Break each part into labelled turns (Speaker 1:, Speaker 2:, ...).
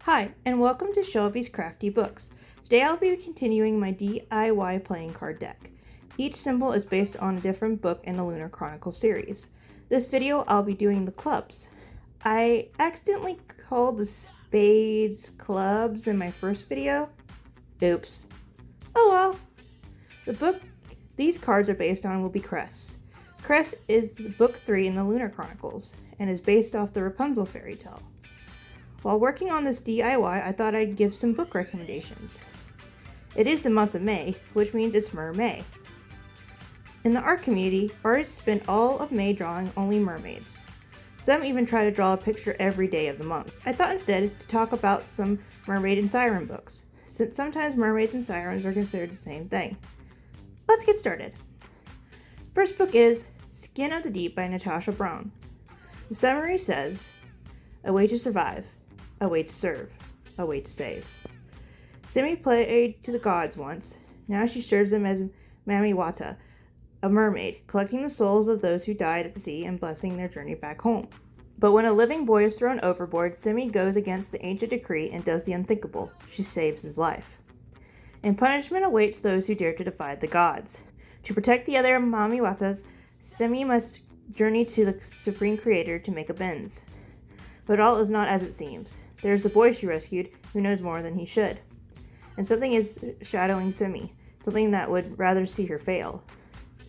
Speaker 1: Hi, and welcome to Shelby's Crafty Books. Today I'll be continuing my DIY playing card deck. Each symbol is based on a different book in the Lunar Chronicle series. This video I'll be doing the clubs. I accidentally called the spades clubs in my first video. Oops. Oh well. The book these cards are based on will be Cress. Cress is book 3 in the Lunar Chronicles and is based off the Rapunzel fairy tale. While working on this DIY, I thought I'd give some book recommendations. It is the month of May, which means it's Mer May. In the art community, artists spend all of May drawing only mermaids. Some even try to draw a picture every day of the month. I thought instead to talk about some mermaid and siren books, since sometimes mermaids and sirens are considered the same thing. Let's get started. First book is Skin of the Deep by Natasha Brown. The summary says, "A way to survive, a way to serve, a way to save. Simi played to the gods once. Now she serves them as Mamiwata, a mermaid, collecting the souls of those who died at the sea and blessing their journey back home. But when a living boy is thrown overboard, Simi goes against the ancient decree and does the unthinkable. She saves his life. And punishment awaits those who dare to defy the gods. To protect the other Mamiwatas, Simi must journey to the Supreme Creator to make amends. But all is not as it seems. There is the boy she rescued, who knows more than he should. And something is shadowing Simi, something that would rather see her fail.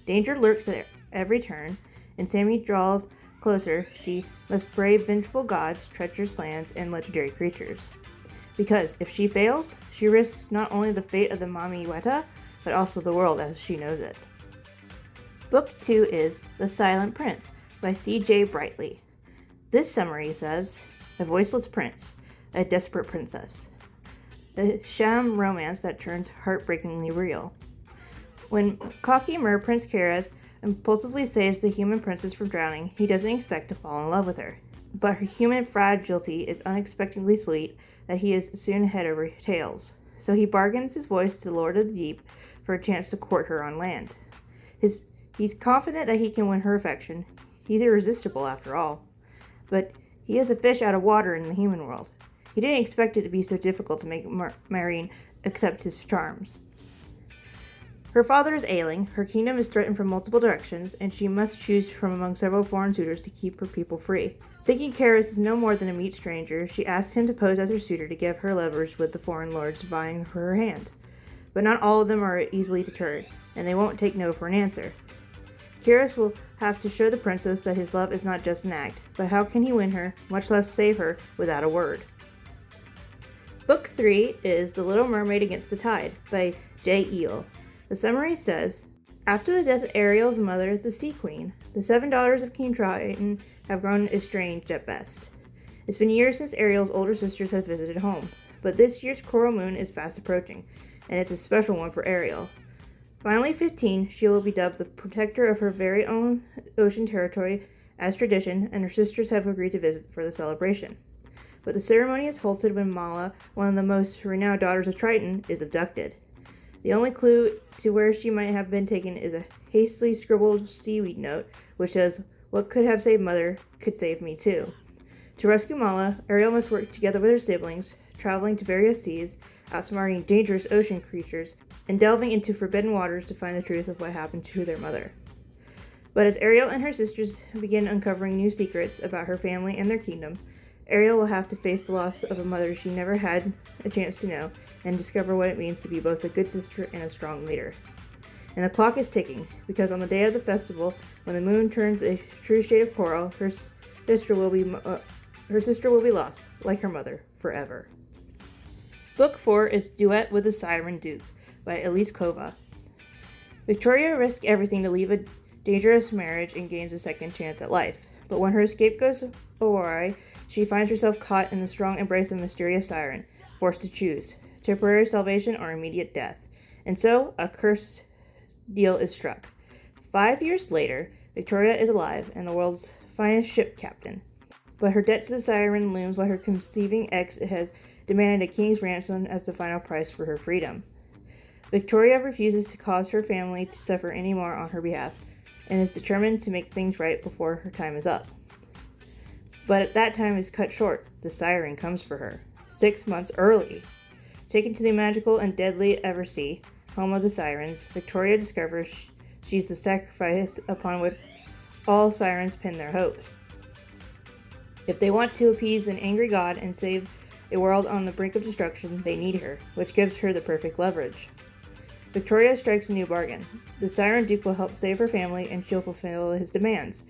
Speaker 1: Danger lurks at every turn, and Simi draws closer. She must brave vengeful gods, treacherous lands, and legendary creatures. Because if she fails, she risks not only the fate of the Mamiwata, but also the world as she knows it." Book 2 is The Silent Prince by C.J. Brightly. This summary says, "A voiceless prince, a desperate princess. A sham romance that turns heartbreakingly real. When cocky mer Prince Karas impulsively saves the human princess from drowning, he doesn't expect to fall in love with her. But her human fragility is unexpectedly sweet that he is soon head over tails. So he bargains his voice to the Lord of the Deep for a chance to court her on land. He's confident that he can win her affection. He's irresistible after all. But he is a fish out of water in the human world. He didn't expect it to be so difficult to make Marine accept his charms. Her father is ailing, her kingdom is threatened from multiple directions, and she must choose from among several foreign suitors to keep her people free. Thinking Karas is no more than a meat stranger, she asks him to pose as her suitor to give her leverage with the foreign lords vying for her hand. But not all of them are easily deterred, and they won't take no for an answer. Karas will have to show the princess that his love is not just an act, but how can he win her, much less save her, without a word." Book 3 is The Little Mermaid Against the Tide by J. Eel. The summary says, "After the death of Ariel's mother, the Sea Queen, the 7 daughters of King Triton have grown estranged at best. It's been years since Ariel's older sisters have visited home, but this year's coral moon is fast approaching, and it's a special one for Ariel. Finally 15, she will be dubbed the protector of her very own ocean territory as tradition, and her sisters have agreed to visit for the celebration. But the ceremony is halted when Mala, one of the most renowned daughters of Triton, is abducted. The only clue to where she might have been taken is a hastily scribbled seaweed note, which says, 'What could have saved Mother could save me too.' To rescue Mala, Ariel must work together with her siblings, traveling to various seas, outsmarting dangerous ocean creatures, and delving into forbidden waters to find the truth of what happened to their mother. But as Ariel and her sisters begin uncovering new secrets about her family and their kingdom, Ariel will have to face the loss of a mother she never had a chance to know, and discover what it means to be both a good sister and a strong leader. And the clock is ticking, because on the day of the festival, when the moon turns a true shade of coral, her sister will be lost, like her mother, forever." Book 4 is Duet with the Siren Duke by Elise Kova. Victoria risks everything to leave a dangerous marriage and gains a second chance at life. But when her escape goes awry, she finds herself caught in the strong embrace of a mysterious siren, forced to choose temporary salvation or immediate death. And so, a cursed deal is struck. 5 years later, Victoria is alive and the world's finest ship captain. But her debt to the siren looms while her conceiving ex has demanded a king's ransom as the final price for her freedom. Victoria refuses to cause her family to suffer any more on her behalf, and is determined to make things right before her time is up. But that time is cut short. The siren comes for her. 6 months early. Taken to the magical and deadly Eversea, home of the Sirens, Victoria discovers she's the sacrifice upon which all Sirens pin their hopes. If they want to appease an angry god and save a world on the brink of destruction, they need her, which gives her the perfect leverage. Victoria strikes a new bargain. The Siren Duke will help save her family and she'll fulfill his demands.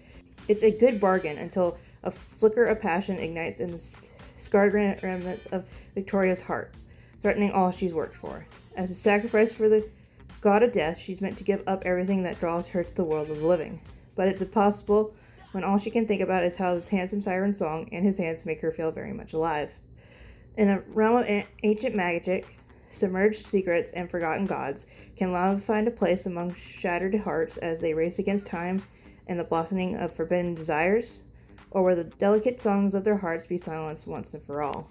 Speaker 1: It's a good bargain until a flicker of passion ignites in the scarred remnants of Victoria's heart, threatening all she's worked for. As a sacrifice for the god of death, she's meant to give up everything that draws her to the world of the living. But it's impossible when all she can think about is how this handsome siren song and his hands make her feel very much alive. In a realm of ancient magic, submerged secrets, and forgotten gods, can love find a place among shattered hearts as they race against time and the blossoming of forbidden desires? Or will the delicate songs of their hearts be silenced once and for all?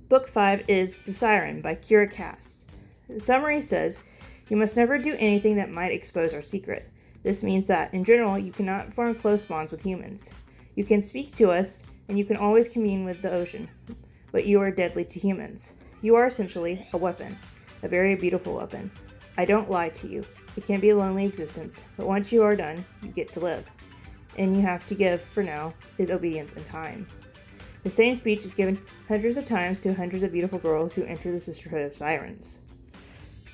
Speaker 1: Book 5 is The Siren by Kira Cass. The summary says, "You must never do anything that might expose our secret. This means that, in general, you cannot form close bonds with humans. You can speak to us, and you can always commune with the ocean, but you are deadly to humans. You are essentially a weapon, a very beautiful weapon. I don't lie to you. It can be a lonely existence, but once you are done, you get to live. And you have to give, for now, is obedience and time." The same speech is given hundreds of times to hundreds of beautiful girls who enter the Sisterhood of Sirens.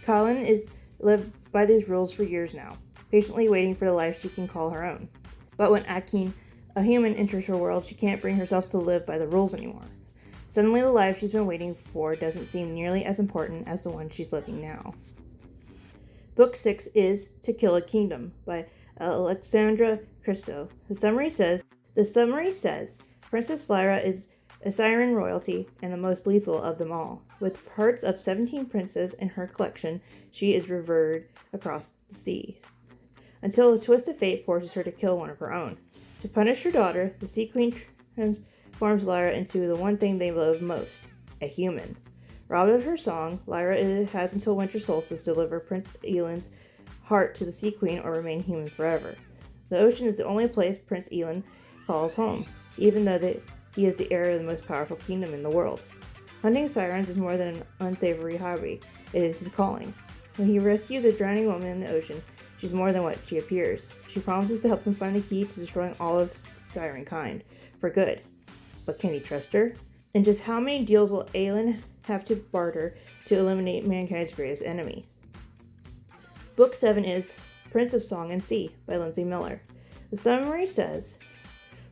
Speaker 1: Colin is lived by these rules for years now, patiently waiting for the life she can call her own. But when Akin, a human, enters her world, she can't bring herself to live by the rules anymore. Suddenly the life she's been waiting for doesn't seem nearly as important as the one she's living now. Book 6 is To Kill a Kingdom by Alexandra Christo. The summary says, Princess Lyra is a siren royalty and the most lethal of them all. With parts of 17 princes in her collection, she is revered across the sea, until a twist of fate forces her to kill one of her own. To punish her daughter, the Sea Queen transforms Lyra into the one thing they love most, a human. Robbed of her song, Lyra has until winter solstice to deliver Prince Elin's heart to the Sea Queen or remain human forever. The ocean is the only place Prince Elin calls home, even though he is the heir of the most powerful kingdom in the world. Hunting sirens is more than an unsavory hobby, it is his calling. When he rescues a drowning woman in the ocean, she's more than what she appears. She promises to help him find the key to destroying all of siren kind, for good. But can he trust her? And just how many deals will Aelin have to barter to eliminate mankind's greatest enemy? Book 7 is Prince of Song and Sea by Lindsay Miller. The summary says,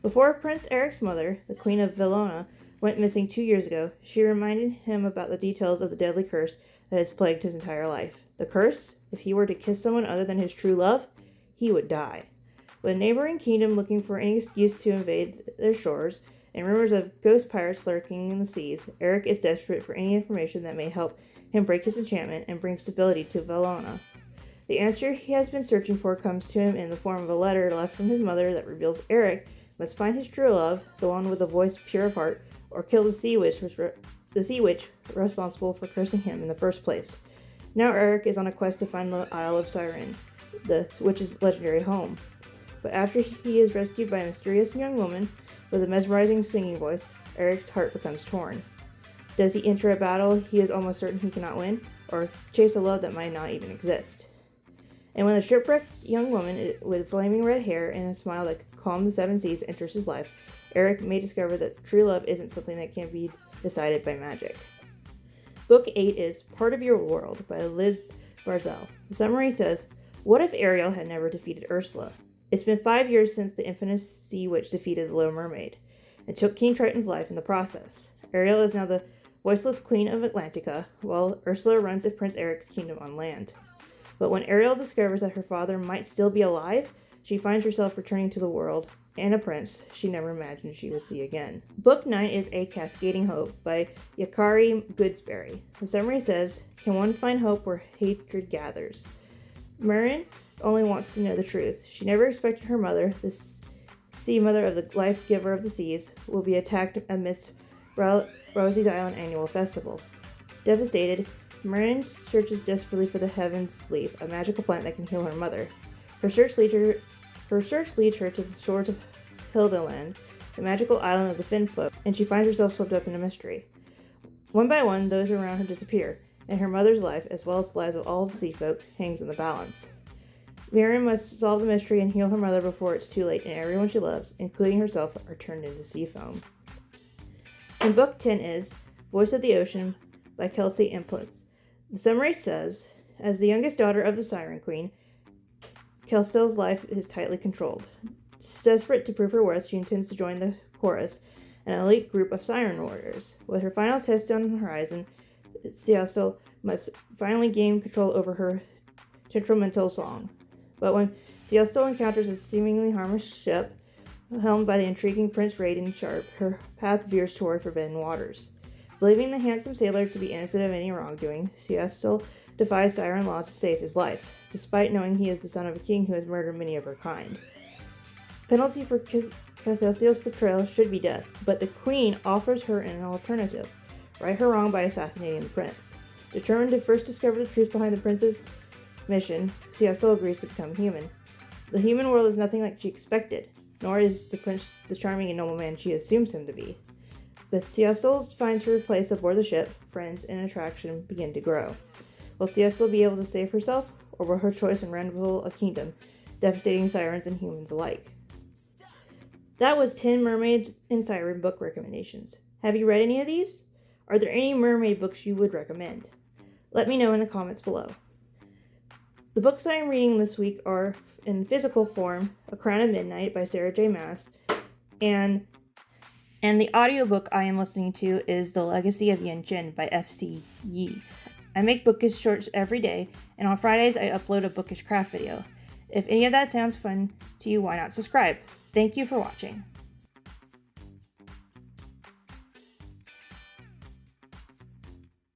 Speaker 1: before Prince Eric's mother, the Queen of Valona, went missing 2 years ago, she reminded him about the details of the deadly curse that has plagued his entire life. The curse? If he were to kiss someone other than his true love, he would die. With a neighboring kingdom looking for any excuse to invade their shores, and rumors of ghost pirates lurking in the seas, Eric is desperate for any information that may help him break his enchantment and bring stability to Valona. The answer he has been searching for comes to him in the form of a letter left from his mother that reveals Eric must find his true love, the one with a voice pure of heart, or kill the sea witch responsible for cursing him in the first place. Now Eric is on a quest to find the Isle of Siren, the witch's legendary home. But after he is rescued by a mysterious young woman with a mesmerizing singing voice, Eric's heart becomes torn. Does he enter a battle he is almost certain he cannot win, or chase a love that might not even exist? And when the shipwrecked young woman with flaming red hair and a smile that could calm the seven seas enters his life, Eric may discover that true love isn't something that can be decided by magic. Book 8 is Part of Your World by Liz Barzell. The summary says, what if Ariel had never defeated Ursula? It's been 5 years since the infamous sea witch defeated the Little Mermaid, and took King Triton's life in the process. Ariel is now the voiceless queen of Atlantica, while Ursula runs Prince Eric's kingdom on land. But when Ariel discovers that her father might still be alive, she finds herself returning to the world and a prince she never imagined she would see again. Book 9 is A Cascading Hope by Yakari Goodsberry. The summary says, can one find hope where hatred gathers? Marin only wants to know the truth. She never expected her mother, the sea mother of the life giver of the seas, will be attacked amidst Rosie's Island annual festival. Devastated, Marin searches desperately for the Heaven's Leaf, a magical plant that can heal her mother. Her search leads her to the shores of Hildeland, the magical island of the Finfolk, and she finds herself swept up in a mystery. One by one, those around her disappear, and her mother's life, as well as the lives of all the sea folk, hangs in the balance. Miriam must solve the mystery and heal her mother before it's too late, and everyone she loves, including herself, are turned into sea foam. And Book 10 is Voice of the Ocean by Kelsey Inputs. The summary says, as the youngest daughter of the Siren Queen, Kelsel's life is tightly controlled. Desperate to prove her worth, she intends to join the chorus, an elite group of siren warriors. With her final test on the horizon, Siastel must finally gain control over her temperamental song. But when Siastel encounters a seemingly harmless ship, helmed by the intriguing Prince Raiden Sharp, her path veers toward forbidden waters. Believing the handsome sailor to be innocent of any wrongdoing, Siastel defies siren law to save his life, despite knowing he is the son of a king who has murdered many of her kind. Penalty for Casselstel's betrayal should be death, but the queen offers her an alternative: right her wrong by assassinating the prince. Determined to first discover the truth behind the prince's mission, Siastel agrees to become human. The human world is nothing like she expected, nor is the prince the charming and noble man she assumes him to be. But Siastel finds her place aboard the ship, friends and attraction begin to grow. Will Siastel be able to save herself, or will her choice unravel a kingdom, devastating sirens and humans alike? That was 10 Mermaid and Siren book recommendations. Have you read any of these? Are there any mermaid books you would recommend? Let me know in the comments below. The books I am reading this week are, in physical form, A Crown of Midnight by Sarah J. Maas, and the audiobook I am listening to is The Legacy of Yangchen by F.C. Yi. I make bookish shorts every day, and on Fridays I upload a bookish craft video. If any of that sounds fun to you, why not subscribe? Thank you for watching.